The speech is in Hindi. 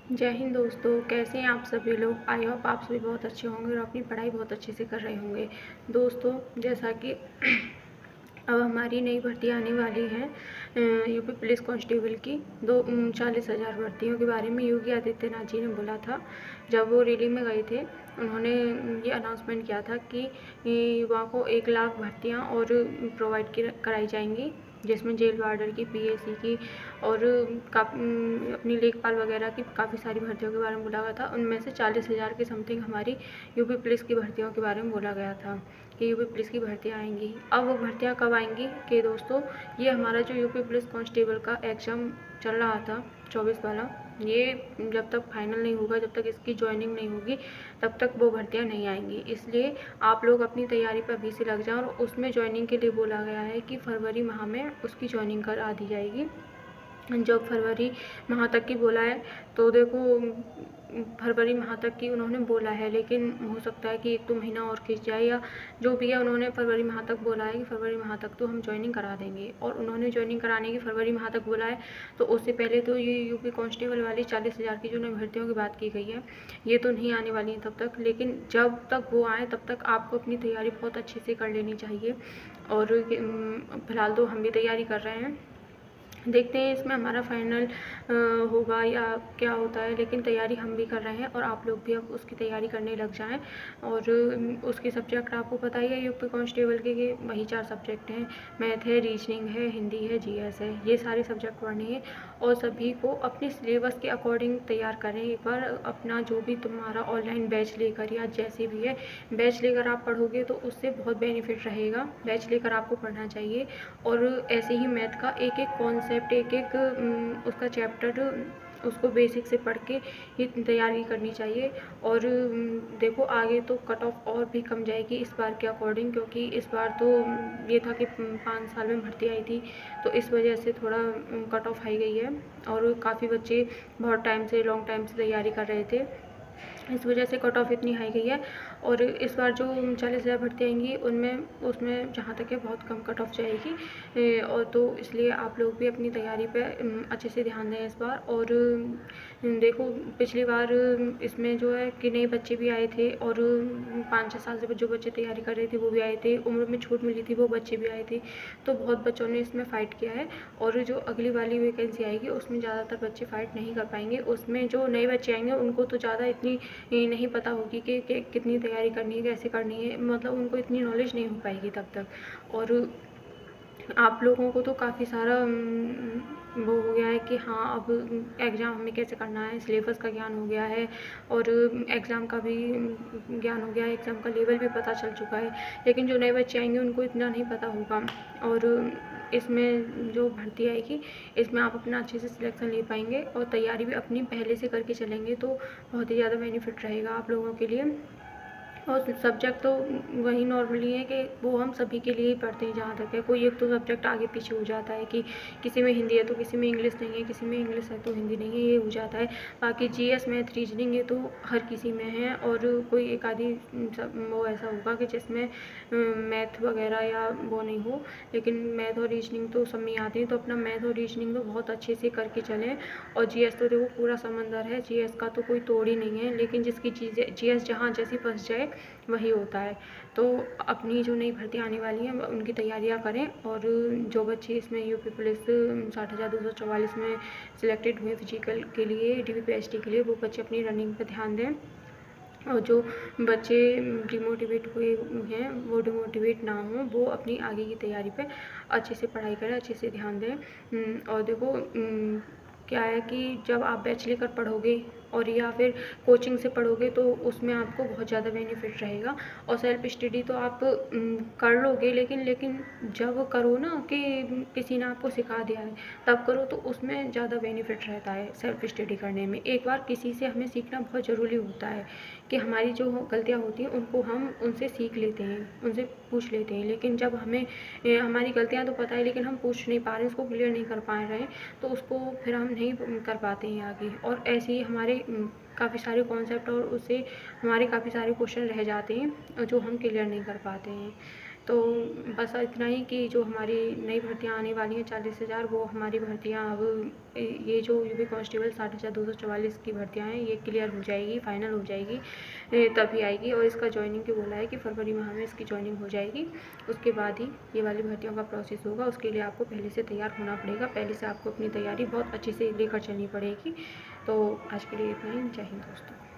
जय हिंद दोस्तों, कैसे हैं आप सभी लोग। आई होप आप सभी बहुत अच्छे होंगे और अपनी पढ़ाई बहुत अच्छे से कर रहे होंगे। दोस्तों, जैसा कि अब हमारी नई भर्ती आने वाली है यूपी पुलिस कांस्टेबल की 40,000 भर्तियों के बारे में योगी आदित्यनाथ जी ने बोला था। जब वो रैली में गए थे, उन्होंने ये अनाउंसमेंट किया था कि युवाओं को 1 लाख भर्तियाँ और प्रोवाइड कराई जाएंगी, जिसमें जेल वार्डर की, पीएसी की और अपनी लेखपाल वगैरह की काफ़ी सारी भर्तियों के बारे में बोला गया था। उनमें से 40,000 के समथिंग हमारी यूपी पुलिस की भर्तियों के बारे में बोला गया था कि यूपी पुलिस की भर्तियाँ आएंगी। अब वो भर्तियाँ कब आएंगी कि दोस्तों, ये हमारा जो यूपी पुलिस कांस्टेबल का एग्ज़ाम चल रहा था 24 वाला, ये जब तक फाइनल नहीं होगा, जब तक इसकी ज्वाइनिंग नहीं होगी, तब तक वो भर्तियाँ नहीं आएंगी। इसलिए आप लोग अपनी तैयारी पर अभी से लग जाएं। और उसमें ज्वाइनिंग के लिए बोला गया है कि फरवरी माह में उसकी ज्वाइनिंग करा दी जाएगी। जब फरवरी माह तक की बोला है, तो देखो फरवरी माह तक की उन्होंने बोला है, लेकिन हो सकता है कि 1-2 महीना और खिंच जाए, या जो भी है उन्होंने फरवरी माह तक बोला है कि फरवरी माह तक तो हम ज्वाइनिंग करा देंगे। और उन्होंने ज्वाइनिंग कराने की फरवरी माह तक बोला है, तो उससे पहले तो ये यूपी कांस्टेबल वाली 40,000 की जो नई भर्तियों की बात की गई है, ये तो नहीं आने वाली है तब तक। लेकिन जब तक वो आए, तब तक आपको अपनी तैयारी बहुत अच्छे से कर लेनी चाहिए। और फिलहाल तो हम भी तैयारी कर रहे हैं, देखते हैं इसमें हमारा फाइनल होगा या क्या होता है, लेकिन तैयारी हम भी कर रहे हैं और आप लोग भी अब उसकी तैयारी करने लग जाएं। और उसके सब्जेक्ट आपको पता ही है यूपी कांस्टेबल के वही 4 सब्जेक्ट हैं, मैथ है, रीजनिंग है, हिंदी है, जीएस है। ये सारे सब्जेक्ट पढ़ने हैं और सभी को अपने सिलेबस के अकॉर्डिंग तैयार करें। एक बार अपना जो भी तुम्हारा ऑनलाइन बैच लेकर या जैसे भी है, बैच लेकर आप पढ़ोगे तो उससे बहुत बेनिफिट रहेगा। बैच लेकर आपको पढ़ना चाहिए। और ऐसे ही मैथ का एक एक कॉन्सेप्ट, एक एक उसका चैप्टर, उसको बेसिक से पढ़ के ही तैयारी करनी चाहिए। और देखो आगे तो कट ऑफ और भी कम जाएगी इस बार के अकॉर्डिंग, क्योंकि इस बार तो ये था कि 5 साल में भर्ती आई थी, तो इस वजह से थोड़ा कट ऑफ आई गई है। और काफ़ी बच्चे बहुत टाइम से, लॉन्ग टाइम से तैयारी कर रहे थे, इस वजह से कट ऑफ इतनी हाई गई है। और इस बार जो 40,000 भर्ती आएंगी, उसमें जहाँ तक है बहुत कम कट ऑफ जाएगी। और तो इसलिए आप लोग भी अपनी तैयारी पे अच्छे से ध्यान दें इस बार। और देखो पिछली बार इसमें जो है कि नए बच्चे भी आए थे, और 5-6 साल से जो बच्चे तैयारी कर रहे थे वो भी आए थे, उम्र में छूट मिली थी वो बच्चे भी आए थे। तो बहुत बच्चों ने इसमें फ़ाइट किया है। और जो अगली वाली वैकेंसी आएगी उसमें ज़्यादातर बच्चे फ़ाइट नहीं कर पाएंगे। उसमें जो नए बच्चे आएंगे उनको तो ज़्यादा इतनी नहीं पता होगी कि कितनी तैयारी करनी है, कैसे करनी है, मतलब उनको इतनी नॉलेज नहीं हो पाएगी तब तक। और आप लोगों को तो काफ़ी सारा वो हो गया है कि हाँ अब एग्ज़ाम हमें कैसे करना है, सिलेबस का ज्ञान हो गया है और एग्ज़ाम का भी ज्ञान हो गया है, एग्ज़ाम का लेवल भी पता चल चुका है। लेकिन जो नए बच्चे आएंगे उनको इतना नहीं पता होगा। और इसमें जो भर्ती आएगी, इसमें आप अपना अच्छे से सिलेक्शन ले पाएंगे और तैयारी भी अपनी पहले से करके चलेंगे तो बहुत ही ज़्यादा बेनिफिट रहेगा आप लोगों के लिए। और सब्जेक्ट तो वही नॉर्मली है कि वो हम सभी के लिए ही पढ़ते हैं। जहाँ तक है, कोई एक तो सब्जेक्ट आगे पीछे हो जाता है कि किसी में हिंदी है तो किसी में इंग्लिश नहीं है, किसी में इंग्लिश है तो हिंदी नहीं है, ये हो जाता है। बाकी जीएस, मैथ, रीजनिंग ये तो हर किसी में है। और कोई एक आधी वो ऐसा होगा कि जिसमें मैथ वगैरह या वो नहीं हो, लेकिन मैथ और रीजनिंग तो सब में आते हैं। तो अपना मैथ और रीजनिंग तो बहुत अच्छे से करके चलें। और जीएस तो देखो पूरा समंदर है, जीएस का तो कोई तोड़ ही नहीं है, लेकिन जिसकी चीज़ें जीएस जहाँ जैसी फंस जाए वही होता है। तो अपनी जो नई भर्ती आने वाली है उनकी तैयारियां करें। और जो बच्चे इसमें यूपी पुलिस 60,244 में सिलेक्टेड हुए फिजिकल के लिए, डीपीएसटी के लिए, वो बच्चे अपनी रनिंग पर ध्यान दें। और जो बच्चे डिमोटिवेट हुए हैं वो डिमोटिवेट ना हों, वो अपनी आगे की तैयारी पे अच्छे से पढ़ाई करें, अच्छे से ध्यान दें। और देखो क्या है कि जब आप बैच लेकर पढ़ोगे और या फिर कोचिंग से पढ़ोगे तो उसमें आपको बहुत ज़्यादा बेनिफिट रहेगा। और सेल्फ स्टडी तो आप कर लोगे, लेकिन जब करो ना कि किसी ने आपको सिखा दिया है तब करो, तो उसमें ज़्यादा बेनिफिट रहता है सेल्फ स्टडी करने में। एक बार किसी से हमें सीखना बहुत ज़रूरी होता है कि हमारी जो गलतियाँ होती हैं उनको हम उनसे सीख लेते हैं, उनसे पूछ लेते हैं। लेकिन जब हमें हमारी गलतियाँ तो पता है लेकिन हम पूछ नहीं पा रहे, उसको क्लियर नहीं कर पा रहे हैं, तो उसको फिर हम नहीं कर पाते हैं आगे। और ऐसे ही हमारे काफ़ी सारे कॉन्सेप्ट और उससे हमारे काफ़ी सारे क्वेश्चन रह जाते हैं जो हम क्लियर नहीं कर पाते हैं। तो बस इतना ही कि जो हमारी नई भर्तियाँ आने वाली हैं 40,000, वो हमारी भर्तियाँ अब ये जो यूपी कांस्टेबल 60,244 की भर्तियाँ हैं ये क्लियर हो जाएगी, फाइनल हो जाएगी, तभी आएगी। और इसका जॉइनिंग की बोला है कि फरवरी माह में इसकी जॉइनिंग हो जाएगी। उसके बाद ही ये वाली भर्तियों का प्रोसेस होगा। उसके लिए आपको पहले से तैयार होना पड़ेगा, पहले से आपको अपनी तैयारी बहुत अच्छे से लेकर चलनी पड़ेगी। तो आज के लिए इतना ही। जय हिंद दोस्तों।